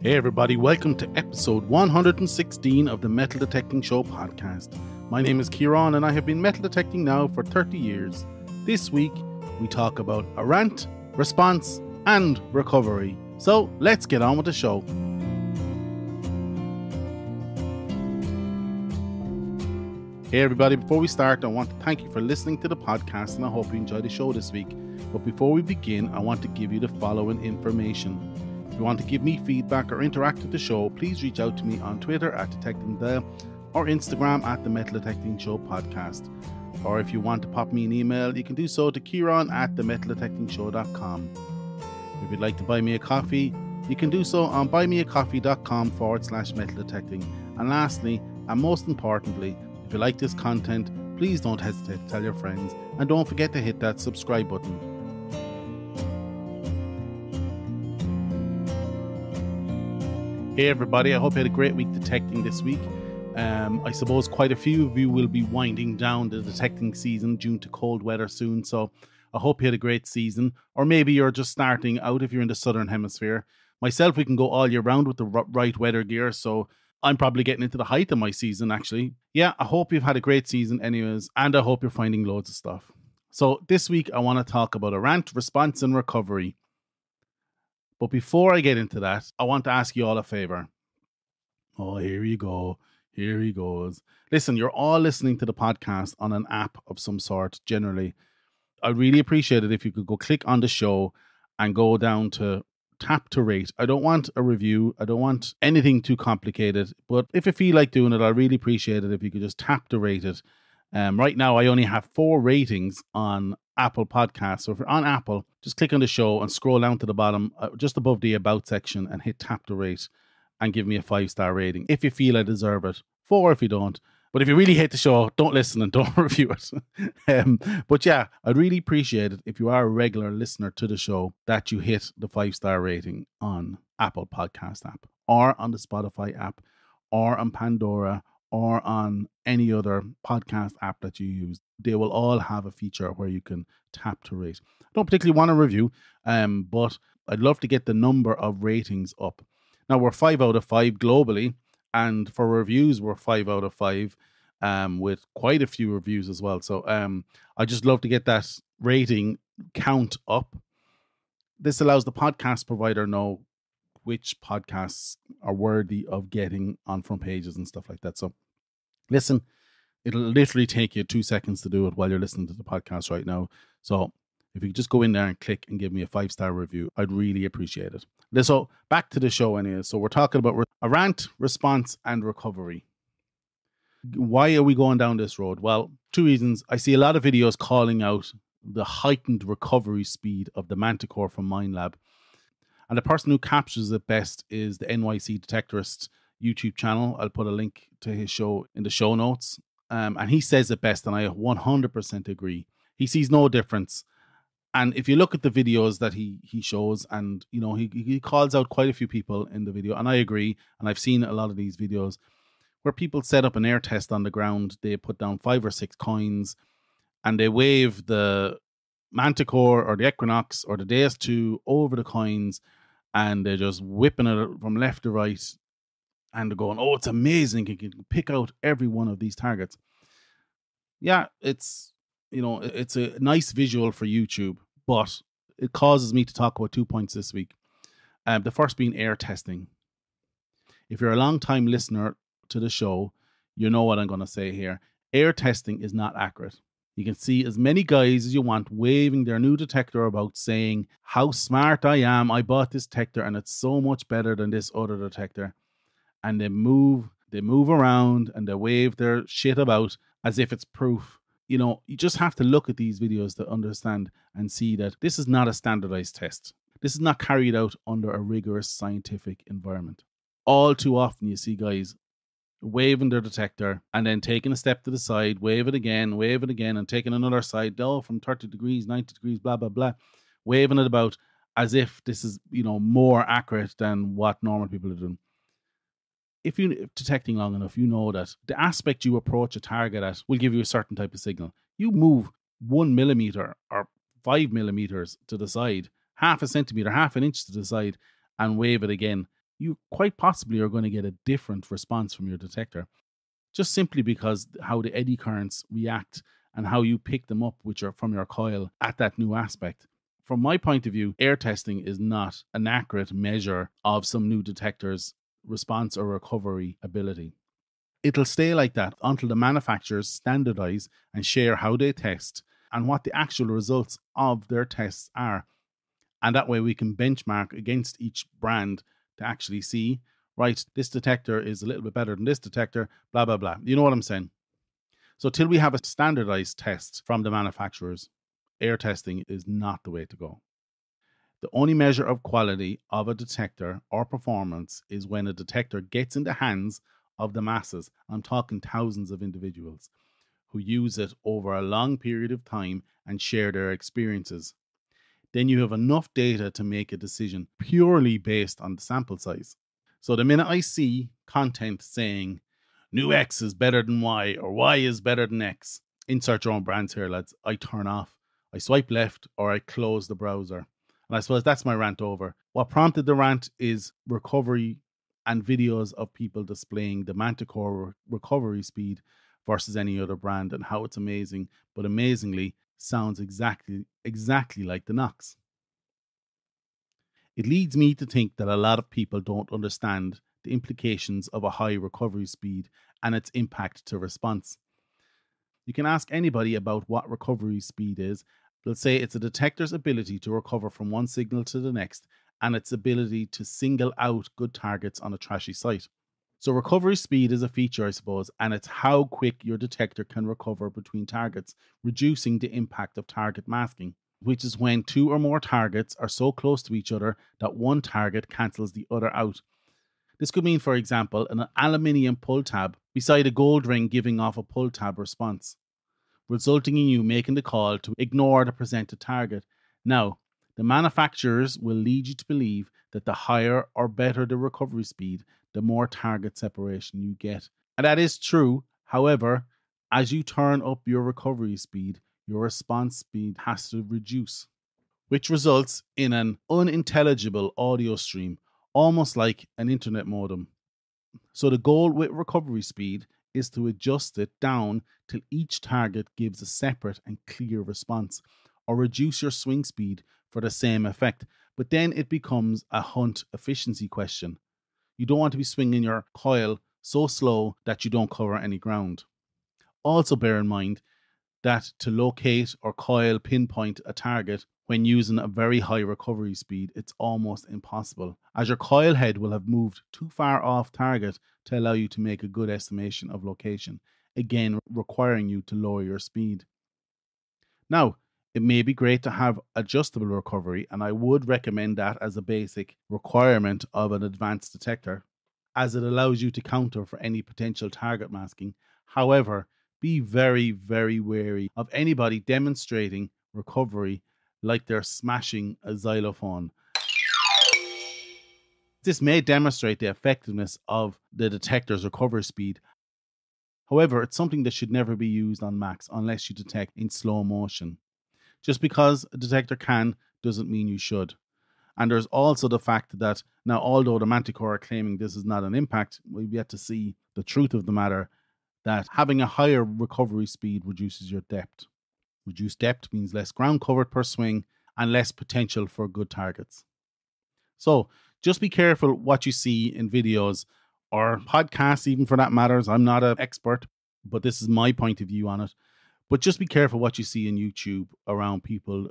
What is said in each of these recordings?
Hey everybody, welcome to episode 116 of the Metal Detecting Show podcast. My name is Kieran and I have been metal detecting now for 30 years. This week, we talk about a rant, response, and recovery. So let's get on with the show. Hey everybody, before we start, I want to thank you for listening to the podcast and I hope you enjoyed the show this week. But before we begin, I want to give you the following information. If you want to give me feedback or interact with the show, please reach out to me on Twitter at DetectingThe or Instagram at the Metal Detecting Show podcast. Or if you want to pop me an email, you can do so to Kieran at themetaldetectingshow.com. If you'd like to buy me a coffee, you can do so on buymeacoffee.com/metal detecting. And lastly, and most importantly, if you like this content, please don't hesitate to tell your friends and don't forget to hit that subscribe button. Hey everybody, I hope you had a great week detecting this week. I suppose quite a few of you will be winding down the detecting season due to cold weather soon, so I hope you had a great season. Or maybe you're just starting out if you're in the southern hemisphere. Myself, we can go all year round with the right weather gear, so I'm probably getting into the height of my season actually. Yeah, I hope you've had a great season anyways, and I hope you're finding loads of stuff. So this week I want to talk about a rant, response, and recovery. But before I get into that, I want to ask you all a favor. Oh, here you go. Here he goes. Listen, you're all listening to the podcast on an app of some sort, generally. I'd really appreciate it if you could go click on the show and go down to tap to rate. I don't want a review. I don't want anything too complicated. But if you feel like doing it, I really appreciate it if you could just tap to rate it. Right now, I only have 4 ratings on Apple Podcasts. So if you're on Apple, just click on the show and scroll down to the bottom, just above the About section, and hit tap to rate and give me a 5-star rating if you feel I deserve it. 4 if you don't. But if you really hate the show, don't listen and don't review it. But yeah, I'd really appreciate it if you are a regular listener to the show that you hit the 5-star rating on Apple Podcast app or on the Spotify app or on Pandora or on any other podcast app that you use. They will all have a feature where you can tap to rate. I don't particularly want a review, but I'd love to get the number of ratings up. Now, we're 5 out of 5 globally, and for reviews, we're 5 out of 5 with quite a few reviews as well. So I just love to get that rating count up. This allows the podcast provider know which podcasts are worthy of getting on front pages and stuff like that. So listen, it'll literally take you 2 seconds to do it while you're listening to the podcast right now. So if you could just go in there and click and give me a 5-star review, I'd really appreciate it. So back to the show anyway. So we're talking about a rant, response, and recovery. Why are we going down this road? Well, 2 reasons. I see a lot of videos calling out the heightened recovery speed of the Manticore from Minelab. And the person who captures it best is the NYC Detectorist YouTube channel. I'll put a link to his show in the show notes. And he says it best, and I 100% agree. He sees no difference. And if you look at the videos that he shows, and you know, he calls out quite a few people in the video, and I agree, and I've seen a lot of these videos where people set up an air test on the ground. They put down 5 or 6 coins and they wave the Manticore or the Equinox or the DS2 over the coins, and they're just whipping it from left to right, and they're going, oh, it's amazing, you can pick out every one of these targets. Yeah, it's, you know, it's a nice visual for YouTube, but it causes me to talk about 2 points this week. The first being air testing. If you're a long time listener to the show, you know what I'm going to say here. Air testing is not accurate. You can see as many guys as you want waving their new detector about, saying how smart I am, I bought this detector and it's so much better than this other detector. And they move around and they wave their shit about as if it's proof. You know, you just have to look at these videos to understand and see that this is not a standardized test. This is not carried out under a rigorous scientific environment. All too often you see guys waving their detector and then taking a step to the side, wave it again, and taking another side, from 30 degrees, 90 degrees, blah, blah, blah, waving it about as if this is, you know, more accurate than what normal people are doing. If you're detecting long enough, you know that the aspect you approach a target at will give you a certain type of signal. You move 1 millimeter or 5 millimeters to the side, half a centimeter, half an inch to the side, and wave it again. you quite possibly are going to get a different response from your detector, just simply because how the eddy currents react and how you pick them up from your coil at that new aspect. From my point of view, air testing is not an accurate measure of some new detector's response or recovery ability. It'll stay like that until the manufacturers standardize and share how they test and what the actual results of their tests are. And that way we can benchmark against each brand to actually see, right, this detector is a little bit better than this detector, blah, blah, blah. You know what I'm saying? So till we have a standardized test from the manufacturers, air testing is not the way to go. The only measure of quality of a detector or performance is when a detector gets in the hands of the masses. I'm talking thousands of individuals who use it over a long period of time and share their experiences. Then you have enough data to make a decision purely based on the sample size. So the minute I see content saying new X is better than Y or Y is better than X, insert your own brands here, lads, I turn off. I swipe left or I close the browser. And I suppose that's my rant over. What prompted the rant is recovery and videos of people displaying the Manticore recovery speed versus any other brand and how it's amazing, but amazingly sounds exactly like the Knox. It leads me to think that a lot of people don't understand the implications of a high recovery speed and its impact to response. You can ask anybody about what recovery speed is. They'll say it's a detector's ability to recover from one signal to the next and its ability to single out good targets on a trashy site. So recovery speed is a feature, I suppose, and it's how quick your detector can recover between targets, reducing the impact of target masking, which is when two or more targets are so close to each other that one target cancels the other out. This could mean, for example, an aluminium pull tab beside a gold ring giving off a pull tab response, resulting in you making the call to ignore the presented target. Now, the manufacturers will lead you to believe that the higher or better the recovery speed, the more target separation you get. And that is true. However, as you turn up your recovery speed, your response speed has to reduce, which results in an unintelligible audio stream, almost like an internet modem. So the goal with recovery speed is to adjust it down till each target gives a separate and clear response, or reduce your swing speed for the same effect. But then it becomes a hunt efficiency question. You don't want to be swinging your coil so slow that you don't cover any ground. Also bear in mind that to locate or coil pinpoint a target when using a very high recovery speed, it's almost impossible, as your coil head will have moved too far off target to allow you to make a good estimation of location, again requiring you to lower your speed. Now, it may be great to have adjustable recovery, and I would recommend that as a basic requirement of an advanced detector, as it allows you to counter for any potential target masking. However, be very, very wary of anybody demonstrating recovery like they're smashing a xylophone. This may demonstrate the effectiveness of the detector's recovery speed. However, it's something that should never be used on max unless you detect in slow motion. Just because a detector can doesn't mean you should. And there's also the fact that now, although the Manticore are claiming this is not an impact, we've yet to see the truth of the matter that having a higher recovery speed reduces your depth. Reduced depth means less ground covered per swing and less potential for good targets. So just be careful what you see in videos or podcasts, even for that matters. I'm not an expert, but this is my point of view on it. But just be careful what you see in YouTube around people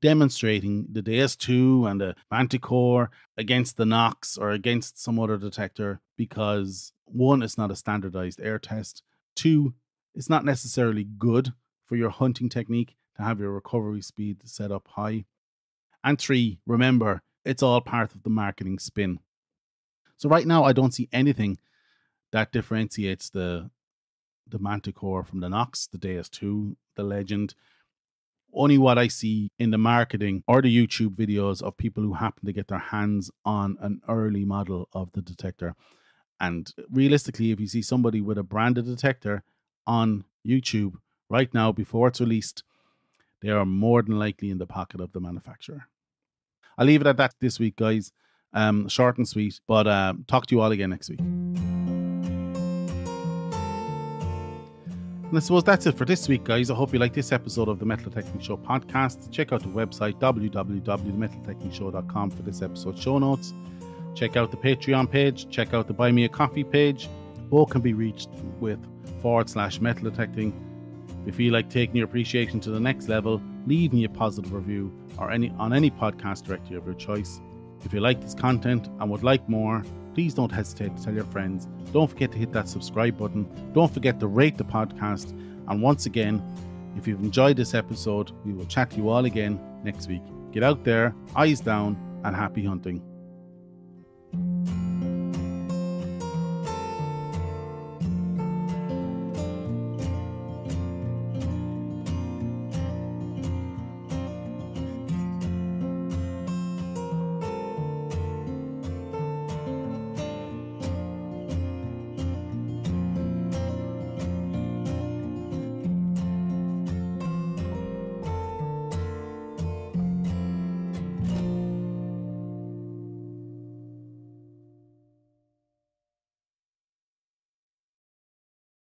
demonstrating the DS2 and the Manticore against the Knox or against some other detector, because one, it's not a standardized air test. Two, it's not necessarily good for your hunting technique to have your recovery speed set up high. And three, remember, it's all part of the marketing spin. So right now, I don't see anything that differentiates the Manticore from the Knox, the DS2, the Legend. Only what I see in the marketing or the YouTube videos of people who happen to get their hands on an early model of the detector. And realistically, if you see somebody with a branded detector on YouTube right now before it's released, they are more than likely in the pocket of the manufacturer. I'll leave it at that this week, guys. Short and sweet. But talk to you all again next week. And I suppose that's it for this week, guys. I hope you like this episode of the Metal Detecting Show podcast. Check out the website, www.themetaltechnicshow.com, for this episode's show notes. Check out the Patreon page. Check out the Buy Me a Coffee page. Both can be reached with /metal detecting. If you feel like taking your appreciation to the next level, leave me a positive review on any podcast directory of your choice. If you like this content and would like more, please don't hesitate to tell your friends. Don't forget to hit that subscribe button. Don't forget to rate the podcast. And once again, if you've enjoyed this episode, we will chat to you all again next week. Get out there, eyes down, and happy hunting.